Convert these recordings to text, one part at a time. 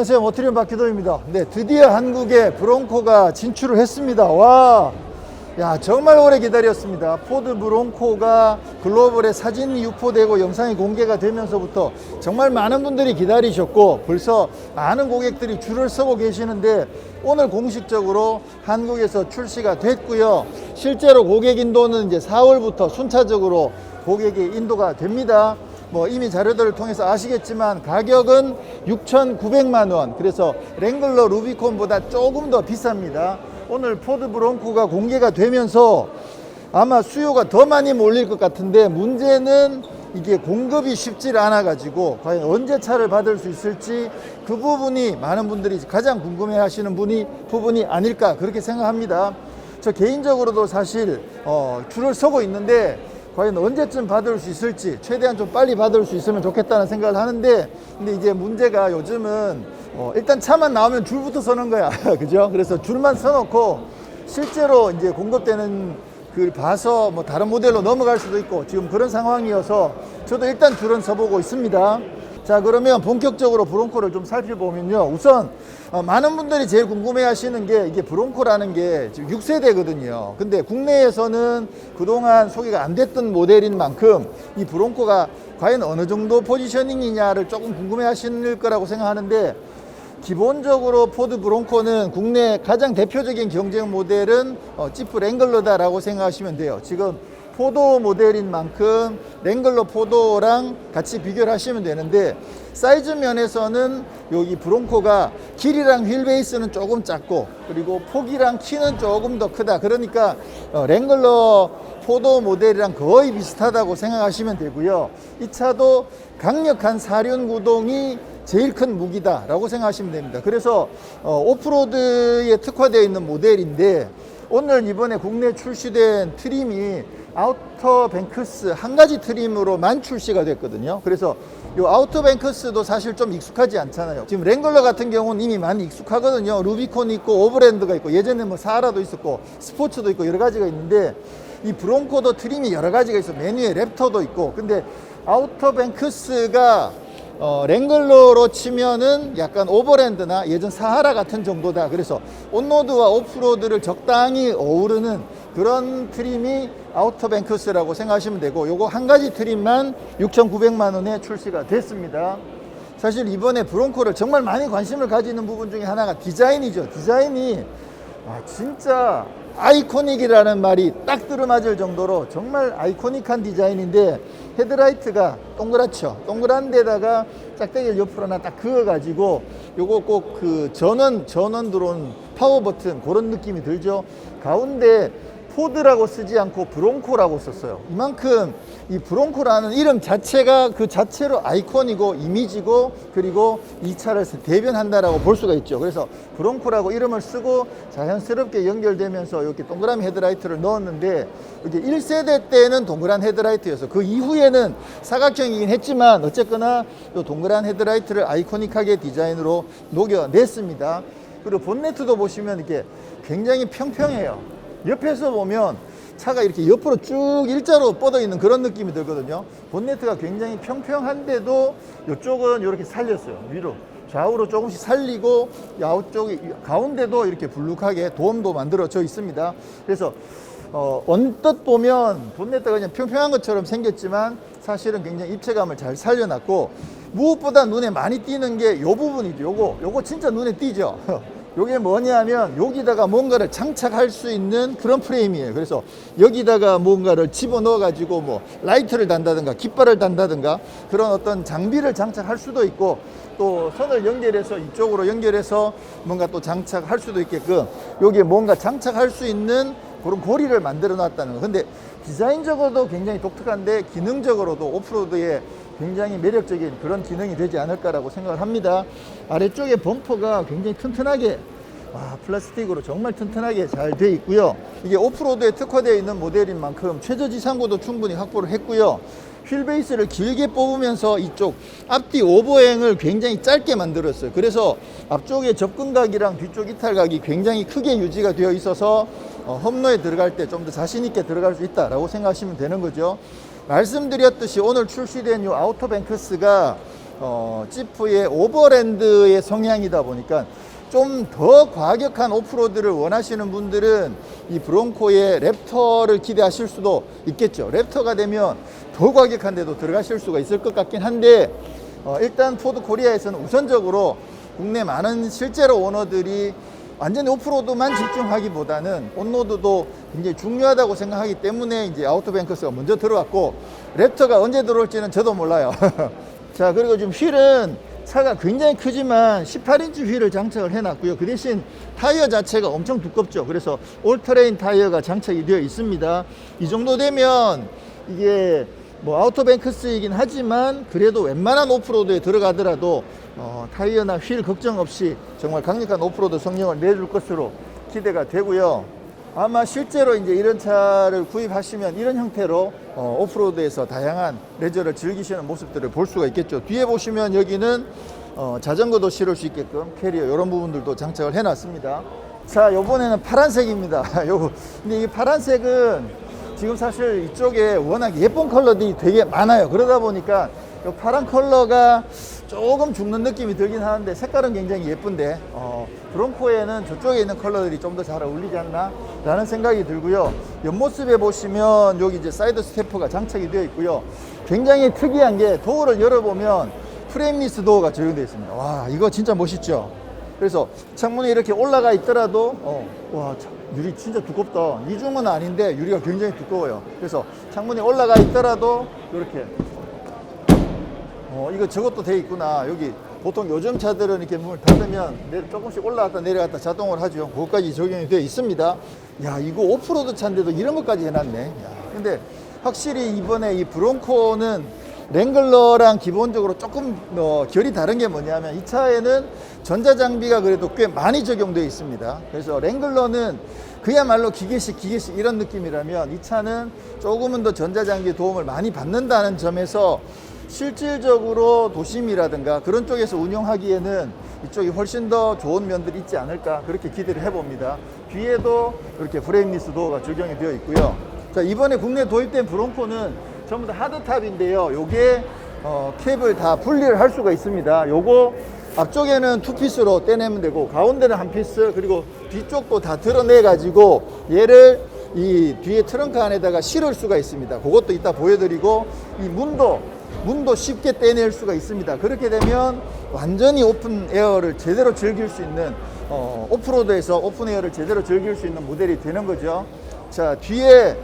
안녕하세요. 모트리온 박기도입니다. 네, 드디어 한국에 브론코가 진출을 했습니다. 와, 야, 정말 오래 기다렸습니다. 포드 브론코가 글로벌에 사진이 유포되고 영상이 공개가 되면서부터 정말 많은 분들이 기다리셨고 벌써 많은 고객들이 줄을 서고 계시는데 오늘 공식적으로 한국에서 출시가 됐고요. 실제로 고객 인도는 이제 4월부터 순차적으로 고객이 인도가 됩니다. 뭐 이미 자료들을 통해서 아시겠지만 가격은 6,900만 원. 그래서 랭글러 루비콘보다 조금 더 비쌉니다. 오늘 포드 브론코가 공개가 되면서 아마 수요가 더 많이 몰릴 것 같은데 문제는 이게 공급이 쉽지 않아 가지고 과연 언제 차를 받을 수 있을지 그 부분이 많은 분들이 가장 궁금해 하시는 부분이 아닐까 그렇게 생각합니다. 저 개인적으로도 사실 줄을 서고 있는데 과연 언제쯤 받을 수 있을지 최대한 좀 빨리 받을 수 있으면 좋겠다는 생각을 하는데 근데 이제 문제가 요즘은 일단 차만 나오면 줄부터 서는 거야. 그죠? 그래서 줄만 서놓고 실제로 이제 공급되는 그 봐서 뭐 다른 모델로 넘어갈 수도 있고 지금 그런 상황이어서 저도 일단 줄은 서보고 있습니다. 자, 그러면 본격적으로 브론코를 좀 살펴보면요. 우선 많은 분들이 제일 궁금해 하시는 게 이게 브론코라는 게 지금 6세대거든요. 근데 국내에서는 그동안 소개가 안 됐던 모델인 만큼 이 브론코가 과연 어느 정도 포지셔닝이냐를 조금 궁금해 하실 거라고 생각하는데 기본적으로 포드 브론코는 국내 가장 대표적인 경쟁 모델은 지프 랭글러다라고 생각하시면 돼요. 지금 포도 모델인 만큼 랭글러 포도랑 같이 비교를 하시면 되는데 사이즈 면에서는 여기 브론코가 길이랑 휠 베이스는 조금 작고 그리고 폭이랑 키는 조금 더 크다. 그러니까 랭글러 포도 모델이랑 거의 비슷하다고 생각하시면 되고요. 이 차도 강력한 사륜 구동이 제일 큰 무기다 라고 생각하시면 됩니다. 그래서 오프로드에 특화되어 있는 모델인데 오늘 이번에 국내 출시된 트림이 아우터 뱅크스 한 가지 트림으로만 출시가 됐거든요. 그래서 이 아우터 뱅크스도 사실 좀 익숙하지 않잖아요. 지금 랭글러 같은 경우는 이미 많이 익숙하거든요. 루비콘이 있고 오버랜드가 있고 예전에 뭐 사하라도 있었고 스포츠도 있고 여러 가지가 있는데 이 브론코도 트림이 여러 가지가 있어. 메뉴에 랩터도 있고. 근데 아우터 뱅크스가 랭글러로 치면은 약간 오버랜드나 예전 사하라 같은 정도다. 그래서 온로드와 오프로드를 적당히 어우르는 그런 트림이 아우터 뱅크스라고 생각하시면 되고 요거 한 가지 트림만 6,900만 원에 출시가 됐습니다. 사실 이번에 브론코를 정말 많이 관심을 가지는 부분 중에 하나가 디자인이죠. 디자인이 진짜 아이코닉이라는 말이 딱 들어맞을 정도로 정말 아이코닉한 디자인인데 헤드라이트가 동그랗죠. 동그란 데다가 짝대기를 옆으로 하나 딱 그어가지고 요거 꼭 그 전원 들어온 파워 버튼 그런 느낌이 들죠. 가운데 포드라고 쓰지 않고 브론코라고 썼어요. 이만큼 이 브론코라는 이름 자체가 그 자체로 아이콘이고 이미지고 그리고 이 차를 대변한다라고 볼 수가 있죠. 그래서 브론코라고 이름을 쓰고 자연스럽게 연결되면서 이렇게 동그라미 헤드라이트를 넣었는데 이게 1세대 때는 동그란 헤드라이트여서 그 이후에는 사각형이긴 했지만 어쨌거나 이 동그란 헤드라이트를 아이코닉하게 디자인으로 녹여냈습니다. 그리고 본네트도 보시면 이게 굉장히 평평해요. 옆에서 보면 차가 이렇게 옆으로 쭉 일자로 뻗어 있는 그런 느낌이 들거든요. 본네트가 굉장히 평평한데도 이쪽은 이렇게 살렸어요. 위로 좌우로 조금씩 살리고 야우쪽이 가운데도 이렇게 불룩하게 돔도 만들어져 있습니다. 그래서 언뜻 보면 본네트가 그냥 평평한 것처럼 생겼지만 사실은 굉장히 입체감을 잘 살려놨고 무엇보다 눈에 많이 띄는 게 이 부분이죠. 요거 진짜 눈에 띄죠. 요게 뭐냐면 여기다가 뭔가를 장착할 수 있는 그런 프레임이에요. 그래서 여기다가 뭔가를 집어넣어 가지고 뭐 라이트를 단다든가 깃발을 단다든가 그런 어떤 장비를 장착할 수도 있고 또 선을 연결해서 이쪽으로 연결해서 뭔가 또 장착할 수도 있게끔 여기에 뭔가 장착할 수 있는 그런 고리를 만들어 놨다는 거. 근데 디자인적으로도 굉장히 독특한데 기능적으로도 오프로드에 굉장히 매력적인 그런 기능이 되지 않을까라고 생각을 합니다. 아래쪽에 범퍼가 굉장히 튼튼하게 플라스틱으로 정말 튼튼하게 잘 되어 있고요. 이게 오프로드에 특화되어 있는 모델인 만큼 최저지상고도 충분히 확보를 했고요. 휠 베이스를 길게 뽑으면서 이쪽 앞뒤 오버행을 굉장히 짧게 만들었어요. 그래서 앞쪽에 접근각이랑 뒤쪽 이탈각이 굉장히 크게 유지가 되어 있어서 험로에 들어갈 때 좀 더 자신 있게 들어갈 수 있다라고 생각하시면 되는 거죠. 말씀드렸듯이 오늘 출시된 이 아우터 뱅크스가 지프의 오버랜드의 성향이다 보니까 좀 더 과격한 오프로드를 원하시는 분들은 이 브론코의 랩터를 기대하실 수도 있겠죠. 랩터가 되면 더 과격한 데도 들어가실 수가 있을 것 같긴 한데 일단 포드 코리아에서는 우선적으로 국내 많은 실제로 오너들이 완전히 오프로드만 집중하기보다는 온로드도 굉장히 중요하다고 생각하기 때문에 이제 아우토뱅크스가 먼저 들어왔고, 랩터가 언제 들어올지는 저도 몰라요. 자, 그리고 지금 휠은 차가 굉장히 크지만 18인치 휠을 장착을 해놨고요. 그 대신 타이어 자체가 엄청 두껍죠. 그래서 올트레인 타이어가 장착이 되어 있습니다. 이 정도 되면 이게 뭐 아우토뱅크스이긴 하지만 그래도 웬만한 오프로드에 들어가더라도 타이어나 휠 걱정 없이 정말 강력한 오프로드 성능을 내줄 것으로 기대가 되고요. 아마 실제로 이제 이런 차를 구입하시면 이런 형태로 오프로드에서 다양한 레저를 즐기시는 모습들을 볼 수가 있겠죠. 뒤에 보시면 여기는 자전거도 실을 수 있게끔 캐리어 이런 부분들도 장착을 해놨습니다. 자, 요번에는 파란색입니다. 근데 이 파란색은 지금 사실 이쪽에 워낙 예쁜 컬러들이 되게 많아요. 그러다 보니까 이 파란 컬러가 조금 죽는 느낌이 들긴 하는데 색깔은 굉장히 예쁜데 브론코에는 저쪽에 있는 컬러들이 좀 더 잘 어울리지 않나 라는 생각이 들고요. 옆모습에 보시면 여기 이제 사이드 스태퍼가 장착이 되어 있고요. 굉장히 특이한 게 도어를 열어보면 프레임리스 도어가 적용되어 있습니다. 와, 이거 진짜 멋있죠. 그래서 창문이 이렇게 올라가 있더라도 와, 유리 진짜 두껍다. 이중은 아닌데 유리가 굉장히 두꺼워요. 그래서 창문이 올라가 있더라도 이렇게 이거 저것도 돼 있구나. 여기 보통 요즘 차들은 이렇게 문을 닫으면 조금씩 올라갔다 내려갔다 자동으로 하죠. 그것까지 적용이 되어 있습니다. 야, 이거 오프로드 차인데도 이런 것까지 해놨네. 야, 근데 확실히 이번에 이 브론코는 랭글러랑 기본적으로 조금 결이 다른 게 뭐냐면 이 차에는 전자장비가 그래도 꽤 많이 적용되어 있습니다. 그래서 랭글러는 그야말로 기계식 이런 느낌이라면 이 차는 조금은 더 전자장비 도움을 많이 받는다는 점에서 실질적으로 도심이라든가 그런 쪽에서 운영하기에는 이쪽이 훨씬 더 좋은 면들이 있지 않을까 그렇게 기대를 해봅니다. 뒤에도 이렇게 프레임리스 도어가 적용이 되어 있고요. 자, 이번에 국내 도입된 브론코는 전부 다 하드탑인데요. 요게 캡을 다 분리를 할 수가 있습니다. 요거 앞쪽에는 투피스로 떼내면 되고 가운데는 한 피스, 그리고 뒤쪽도 다 드러내 가지고 얘를 이 뒤에 트렁크 안에다가 실을 수가 있습니다. 그것도 이따 보여드리고, 이 문도 쉽게 떼낼 수가 있습니다. 그렇게 되면 완전히 오픈 에어를 제대로 즐길 수 있는 오프로드에서 오픈 에어를 제대로 즐길 수 있는 모델이 되는 거죠. 자, 뒤에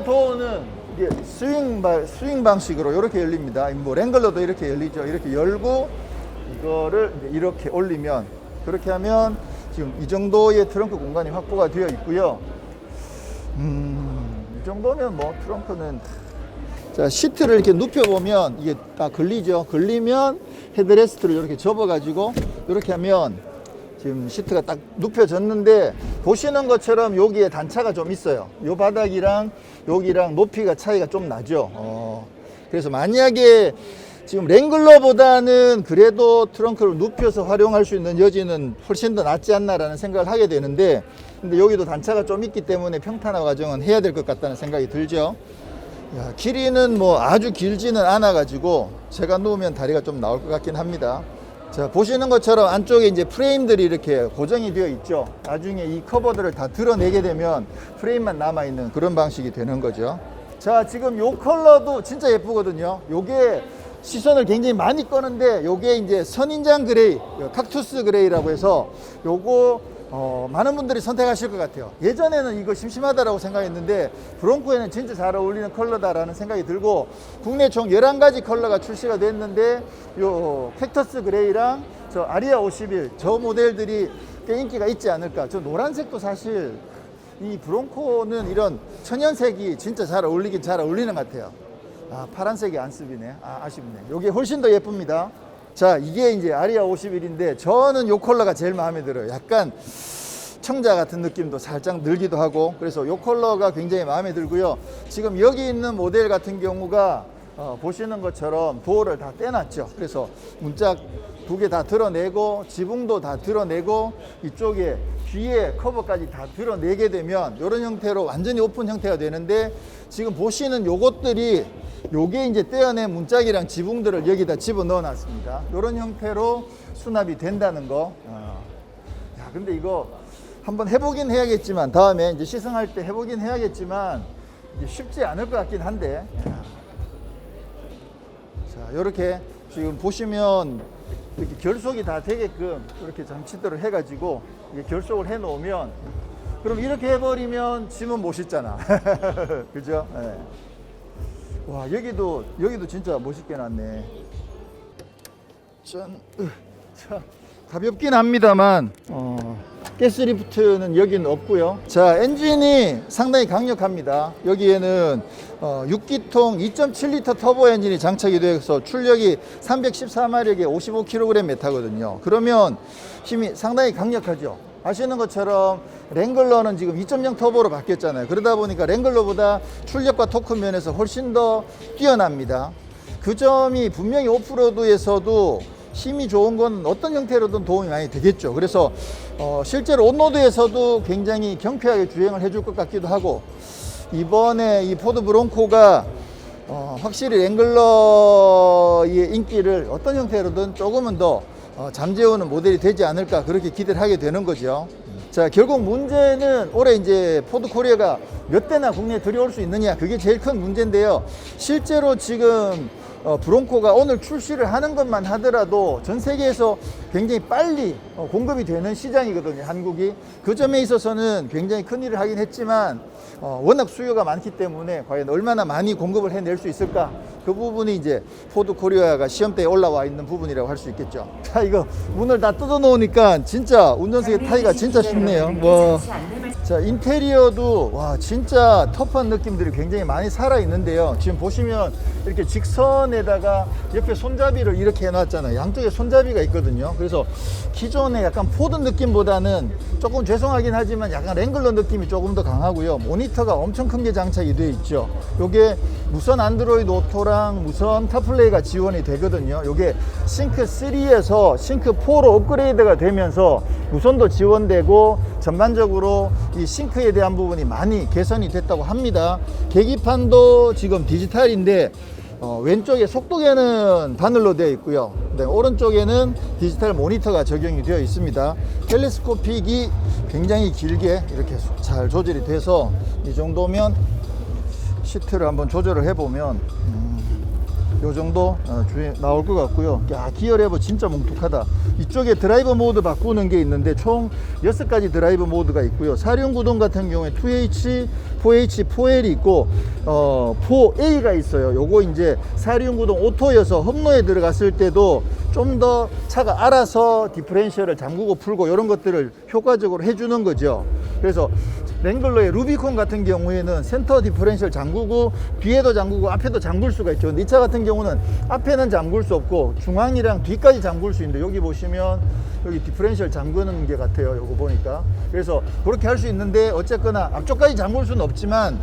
도어는 이게 스윙 방식으로 이렇게 열립니다. 뭐 랭글러도 이렇게 열리죠. 이렇게 열고 이거를 이렇게 올리면, 그렇게 하면 지금 이 정도의 트렁크 공간이 확보가 되어 있고요. 이 정도면 뭐 트렁크는, 자, 시트를 이렇게 눕혀보면 이게 딱 걸리죠. 걸리면 헤드레스트를 이렇게 접어가지고 이렇게 하면 지금 시트가 딱 눕혀졌는데, 보시는 것처럼 여기에 단차가 좀 있어요. 요 바닥이랑 여기랑 높이가 차이가 좀 나죠. 그래서 만약에 지금 랭글러보다는 그래도 트렁크를 눕혀서 활용할 수 있는 여지는 훨씬 더 낫지 않나라는 생각을 하게 되는데, 근데 여기도 단차가 좀 있기 때문에 평탄화 과정은 해야 될 것 같다는 생각이 들죠. 야, 길이는 뭐 아주 길지는 않아 가지고 제가 누우면 다리가 좀 나올 것 같긴 합니다. 자, 보시는 것처럼 안쪽에 이제 프레임들이 이렇게 고정이 되어 있죠. 나중에 이 커버들을 다 드러내게 되면 프레임만 남아 있는 그런 방식이 되는 거죠. 자, 지금 요 컬러도 진짜 예쁘거든요. 요게 시선을 굉장히 많이 끄는데, 요게 이제 선인장 그레이, 칵투스 그레이라고 해서 요거 많은 분들이 선택하실 것 같아요. 예전에는 이거 심심하다라고 생각했는데 브론코에는 진짜 잘 어울리는 컬러다라는 생각이 들고, 국내 총 11가지 컬러가 출시가 됐는데 요 캡터스 그레이랑 저 아리아 51 저 모델들이 꽤 인기가 있지 않을까. 저 노란색도 사실 이 브론코는 이런 천연색이 진짜 잘 어울리긴 잘 어울리는 것 같아요. 아, 파란색이 안습이네. 아쉽네. 요게 훨씬 더 예쁩니다. 자, 이게 이제 아리아 51인데 저는 요 컬러가 제일 마음에 들어요. 약간 청자 같은 느낌도 살짝 늘기도 하고, 그래서 요 컬러가 굉장히 마음에 들고요. 지금 여기 있는 모델 같은 경우가 보시는 것처럼 도어를 다 떼놨죠. 그래서 문짝 두 개 다 드러내고 지붕도 다 드러내고 이쪽에 뒤에 커버까지 다 드러내게 되면 이런 형태로 완전히 오픈 형태가 되는데, 지금 보시는 요것들이 요게 이제 떼어낸 문짝이랑 지붕들을 여기다 집어넣어 놨습니다. 이런 형태로 수납이 된다는 거. 야, 근데 이거 한번 해보긴 해야겠지만, 다음에 이제 시승할 때 해보긴 해야겠지만 이제 쉽지 않을 것 같긴 한데. 자, 이렇게 지금 보시면 이렇게 결속이 다 되게끔 이렇게 장치들을 해가지고 이게 결속을 해 놓으면, 그럼 이렇게 해버리면 짐은 못 싣잖아. 그죠? 네. 와, 여기도 진짜 멋있게 놨네. 짠. 자, 가볍긴 합니다만 가스리프트는 여기는 없고요. 자, 엔진이 상당히 강력합니다. 여기에는 6기통 2.7L 터보 엔진이 장착이 되어서 출력이 314마력에 55kg에 타거든요. 그러면 힘이 상당히 강력하죠. 아시는 것처럼 랭글러는 지금 2.0 터보로 바뀌었잖아요. 그러다 보니까 랭글러보다 출력과 토크 면에서 훨씬 더 뛰어납니다. 그 점이 분명히 오프로드에서도 힘이 좋은 건 어떤 형태로든 도움이 많이 되겠죠. 그래서 실제로 온로드에서도 굉장히 경쾌하게 주행을 해줄 것 같기도 하고, 이번에 이 포드 브론코가 확실히 랭글러의 인기를 어떤 형태로든 조금은 더 잠재우는 모델이 되지 않을까, 그렇게 기대를 하게 되는 거죠. 자, 결국 문제는 올해 이제 포드 코리아가 몇 대나 국내에 들여올 수 있느냐, 그게 제일 큰 문제인데요. 실제로 지금 브론코가 오늘 출시를 하는 것만 하더라도 전 세계에서 굉장히 빨리 공급이 되는 시장이거든요, 한국이. 그 점에 있어서는 굉장히 큰 일을 하긴 했지만 워낙 수요가 많기 때문에 과연 얼마나 많이 공급을 해낼 수 있을까, 그 부분이 이제 포드 코리아가 시험대에 올라와 있는 부분이라고 할 수 있겠죠. 자, 이거 문을 다 뜯어 놓으니까 진짜 운전석에 타기가 진짜 쉽네요. 와. 자, 인테리어도 와, 진짜 터프한 느낌들이 굉장히 많이 살아 있는데요. 지금 보시면 이렇게 직선에다가 옆에 손잡이를 이렇게 해놨잖아요. 양쪽에 손잡이가 있거든요. 그래서 기존의 약간 포드 느낌보다는 조금 죄송하긴 하지만 약간 랭글러 느낌이 조금 더 강하고요. 모니터가 엄청 큰 게 장착이 되어 있죠. 요게 무선 안드로이드 오토랑 무선 카플레이가 지원이 되거든요. 요게 싱크 3에서 싱크 4로 업그레이드가 되면서 무선도 지원되고 전반적으로 이 싱크에 대한 부분이 많이 개선이 됐다고 합니다. 계기판도 지금 디지털인데 왼쪽에 속도계는 바늘로 되어 있고요. 네, 오른쪽에는 디지털 모니터가 적용이 되어 있습니다. 텔레스코픽이 굉장히 길게 이렇게 잘 조절이 돼서 이 정도면 시트를 한번 조절을 해보면 요 정도 나올 것 같고요. 야, 기어 레버 진짜 뭉툭하다. 이쪽에 드라이버 모드 바꾸는 게 있는데 총 6가지 드라이버 모드가 있고요. 4륜구동 같은 경우에 2H, 4H, 4L이 있고 4A가 있어요. 요거 이제 4륜구동 오토여서 험로에 들어갔을 때도 좀 더 차가 알아서 디퍼렌셜을 잠그고 풀고 이런 것들을 효과적으로 해주는 거죠. 그래서 랭글러의 루비콘 같은 경우에는 센터 디퍼렌셜 잠그고 뒤에도 잠그고 앞에도 잠글 수가 있죠. 근데 이 차 같은 경우는 앞에는 잠글 수 없고 중앙이랑 뒤까지 잠글 수 있는데, 여기 보시면 여기 디퍼렌셜 잠그는 게 같아요. 요거 보니까. 그래서 그렇게 할 수 있는데 어쨌거나 앞쪽까지 잠글 수는 없지만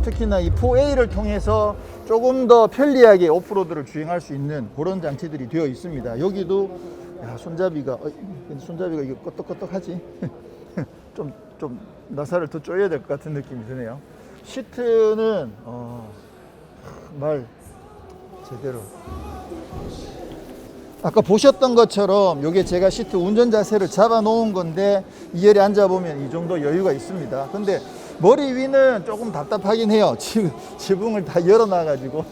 특히나 이 4A를 통해서 조금 더 편리하게 오프로드를 주행할 수 있는 그런 장치들이 되어 있습니다. 여기도 야, 손잡이가 이게 껐덕껐덕하지. 좀 나사를 더 쪼여야 될 것 같은 느낌이 드네요. 시트는 말 제대로. 아까 보셨던 것처럼 이게 제가 시트 운전 자세를 잡아 놓은 건데 2열에 앉아 보면 이 정도 여유가 있습니다. 근데 머리 위는 조금 답답하긴 해요. 지금 지붕을 다 열어놔 가지고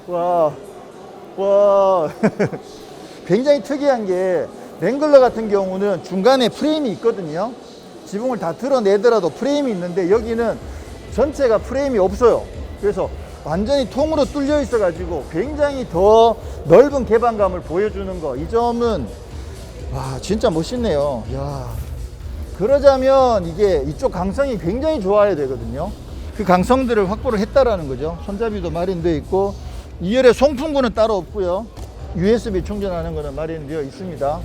와 굉장히 특이한 게 랭글러 같은 경우는 중간에 프레임이 있거든요. 지붕을 다 드러내더라도 프레임이 있는데 여기는 전체가 프레임이 없어요. 그래서 완전히 통으로 뚫려 있어 가지고 굉장히 더 넓은 개방감을 보여주는 거, 이 점은 와 진짜 멋있네요. 야, 그러자면 이게 이쪽 강성이 굉장히 좋아야 되거든요. 그 강성들을 확보를 했다라는 거죠. 손잡이도 마련되어 있고 2열에 송풍구는 따로 없고요. USB 충전하는 거는 마련되어 있습니다.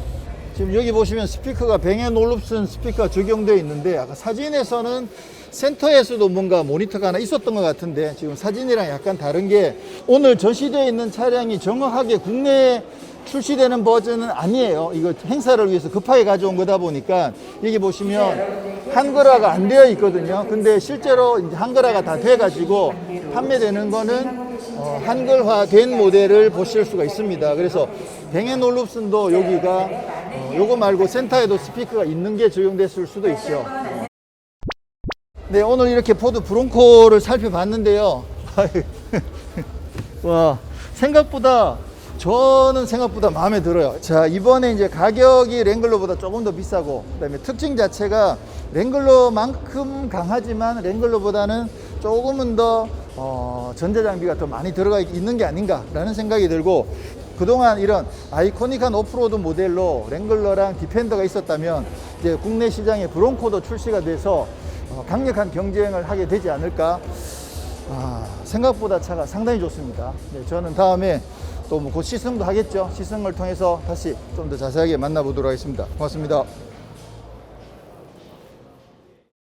지금 여기 보시면 스피커가 뱅앤 올룹슨 스피커 적용되어 있는데, 아까 사진에서는 센터에서도 뭔가 모니터가 하나 있었던 것 같은데 지금 사진이랑 약간 다른 게, 오늘 전시되어 있는 차량이 정확하게 국내에 출시되는 버전은 아니에요. 이거 행사를 위해서 급하게 가져온 거다 보니까 여기 보시면 한글화가 안 되어 있거든요. 근데 실제로 이제 한글화가 다 돼가지고 판매되는 거는 한글화된 모델을 보실 수가 있습니다. 그래서 뱅앤올룹슨도 여기가 요거 말고 센터에도 스피커가 있는 게 적용됐을 수도 있죠. 네, 오늘 이렇게 포드 브론코를 살펴봤는데요. 와, 저는 생각보다 마음에 들어요. 자, 이번에 이제 가격이 랭글러보다 조금 더 비싸고, 그다음에 특징 자체가 랭글러만큼 강하지만 랭글러보다는 조금은 더 전자장비가 더 많이 들어가 있는 게 아닌가라는 생각이 들고, 그동안 이런 아이코닉한 오프로드 모델로 랭글러랑 디펜더가 있었다면 이제 국내 시장에 브론코도 출시가 돼서 강력한 경쟁을 하게 되지 않을까. 생각보다 차가 상당히 좋습니다. 네, 저는 다음에 또 뭐 곧 시승도 하겠죠. 시승을 통해서 다시 좀 더 자세하게 만나보도록 하겠습니다. 고맙습니다.